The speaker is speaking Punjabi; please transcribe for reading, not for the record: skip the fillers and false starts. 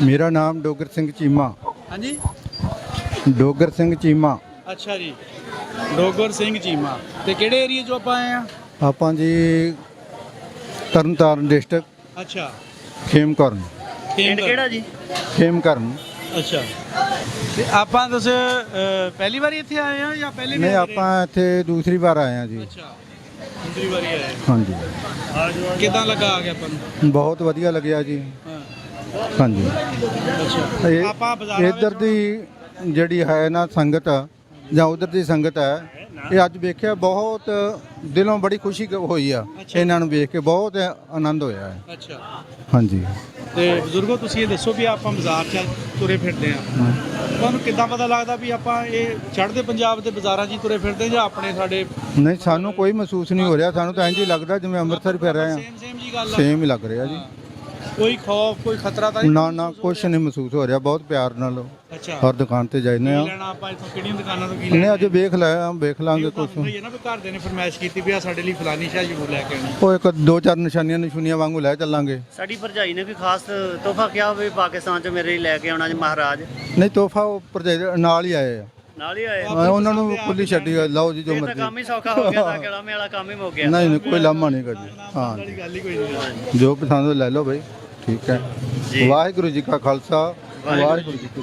ਮੇਰਾ ਨਾਮ ਡੋਗਰ ਸਿੰਘ ਚੀਮਾ। ਹਾਂਜੀ, ਡੋਗਰ ਸਿੰਘ ਚੀਮਾ। ਅੱਛਾ ਜੀ, ਡੋਗਰ ਸਿੰਘ ਚੀਮਾ। ਤੇ ਕਿਹੜੇ ਏਰੀਆ 'ਚੋਂ ਆਪਾਂ ਆਏ ਆ? ਆਪਾਂ ਜੀ ਤਰਨਤਾਰਨ ਡਿਸਟ੍ਰਿਕਟ ਅੱਛਾ, ਖੇਮਕਰਨ। ਪਿੰਡ ਕਿਹੜਾ ਜੀ? ਖੇਮਕਰਨ। ਅੱਛਾ, ਤੇ ਆਪਾਂ ਤੁਸੀਂ ਪਹਿਲੀ ਵਾਰੀ ਇੱਥੇ ਆਏ ਆ ਜਾਂ ਪਹਿਲੇ ਵੀ ਨਹੀਂ, ਆਏ ਰਹੇ? ਆਪਾਂ ਇੱਥੇ ਦੂਸਰੀ ਵਾਰ ਆਏ ਹਾਂ ਜੀ। ਅੱਛਾ, ਦੂਸਰੀ ਵਾਰੀ ਆਏ। ਹਾਂਜੀ, ਕਿੱਦਾਂ ਲੱਗਾ ਆ ਗਿਆ ਆਪਾਂ ਨੂੰ? ਬਹੁਤ ਵਧੀਆ ਲੱਗਿਆ ਜੀ। ਹਾਂ, ਹਾਂਜੀ, ਅੱਛਾ। ਇਹ ਆਪਾਂ ਬਾਜ਼ਾਰਾਂ ਇੱਧਰ ਦੀ ਜਿਹੜੀ ਹੈ ਨਾ ਸੰਗਤ ਜਾਂ ਉਧਰ ਦੀ ਸੰਗਤ ਹੈ, ਇਹ ਅੱਜ ਵੇਖਿਆ ਬਹੁਤ ਦਿਲੋਂ ਬੜੀ ਖੁਸ਼ੀ ਹੋਈ ਆ। ਅੱਛਾ। ਇਹਨਾਂ ਨੂੰ ਵੇਖ ਕੇ ਬਹੁਤ ਆਨੰਦ ਹੋਇਆ ਹੈ। ਅੱਛਾ, ਹਾਂਜੀ। ਤੇ ਬਜ਼ੁਰਗੋ ਤੁਸੀਂ ਇਹ ਦੱਸੋ ਵੀ ਆਪਾਂ ਬਾਜ਼ਾਰ 'ਚ ਤੁਰੇ ਫਿਰਦੇ ਆ, ਤੁਹਾਨੂੰ ਕਿੱਦਾਂ ਪਤਾ ਲੱਗਦਾ ਵੀ ਆਪਾਂ ਇਹ ਚੜ੍ਹਦੇ ਪੰਜਾਬ ਦੇ ਬਾਜ਼ਾਰਾਂ 'ਚ ਹੀ ਤੁਰੇ ਫਿਰਦੇ ਜਾਂ ਆਪਣੇ ਸਾਡੇ? ਨਹੀਂ, ਸਾਨੂੰ ਕੋਈ ਮਹਿਸੂਸ ਨਹੀਂ ਹੋ ਰਿਹਾ। ਸਾਨੂੰ ਤਾਂ ਇੰਝ ਹੀ ਲੱਗਦਾ ਜਿਵੇਂ ਅੰਮ੍ਰਿਤਸਰ ਫਿਰ ਰਹੇ ਆ। ਸੇਮ ਜੀ ਗੱਲ ਆ। ਸੇਮ ਹੀ ਲੱਗ ਰਿਹਾ ਜੀ। ਕੋਈ ਖੌਫ, ਕੋਈ ਖਤਰਾ ਤਾਂ ਨਹੀਂ? ਨਾ, ਕੁਛ ਨਹੀਂ ਮਹਿਸੂਸ ਹੋ ਰਿਹਾ। ਬਹੁਤ ਪਿਆਰ ਨਾਲ ਅੱਛਾ, ਹਰ ਦੁਕਾਨ ਤੇ ਜਾਂਦੇ ਆ। ਕੀ ਲੈਣਾ ਆਪਾਂ ਇੱਥੋਂ, ਕਿਹੜੀਆਂ ਦੁਕਾਨਾਂ ਤੋਂ ਕੀ ਨਹੀਂ, ਲੈਣਾ? ਅਜੇ ਵੇਖ ਲਾਂਗੇ ਕੁਛ। ਇਹ ਨਾ ਵੀ ਘਰਦੇ ਨੇ ਫਰਮਾਇਸ਼ ਕੀਤੀ ਵੀ ਆ ਸਾਡੇ ਲਈ ਫਲਾਨੀ ਸ਼ਾਹ ਜ਼ਰੂਰ ਲੈ ਕੇ ਆਉਣੀ। ਉਹ ਇੱਕ ਦੋ ਚਾਰ ਨਿਸ਼ਾਨੀਆਂ ਵਾਂਗੂ ਲੈ ਚੱਲਾਂਗੇ। ਸਾਡੀ ਭਰਜਾਈ ਨੇ ਵੀ ਖਾਸ ਤੋਹਫਾ ਕਿਹਾ ਵੀ ਪਾਕਿਸਤਾਨ ਚ ਮੇਰੇ ਲਈ ਲੈ ਕੇ ਆਉਣਾ ਜੀ ਮਹਾਰਾਜ। ਨਹੀਂ, ਤੋਹਫਾ ਉਹ ਭਰਜਾਈ ਦੇ ਨਾਲ ਹੀ ਆਏ ਆ। ਨਾਲ ਹੀ ਆਏ ਉਹਨਾਂ ਨੂੰ ਖੁੱਲੀ ਛੱਡੀ ਆ, ਲਓ ਜੀ ਜੋ ਇਹ ਤਾਂ ਮਰਜ਼ੀ। ਕੰਮ ਹੀ ਸੌਖਾ ਹੋ ਗਿਆ, ਤਾਂ ਕਿਹੜਾ ਮੇਲਾ ਕੰਮ ਹੀ ਮੁੱਕ ਗਿਆ। ਨਹੀਂ, ਕੋਈ ਲਾਮਾ ਨਹੀਂ ਕਰਦੀ। ਹਾਂ, ਗੱਲ ਹੀ ਕੋਈ ਨਹੀਂ। ਜੋ ਪਸੰਦ ਲੈ ਲਓ ਬਈ। ਠੀਕ ਹੈ। ਜੀ। ਵਾਹਿਗੁਰੂ ਜੀ ਕਾ ਖਾਲਸਾ, ਵਾਹਿਗੁਰੂ ਜੀ ਕੀ ਫਤਿਹ।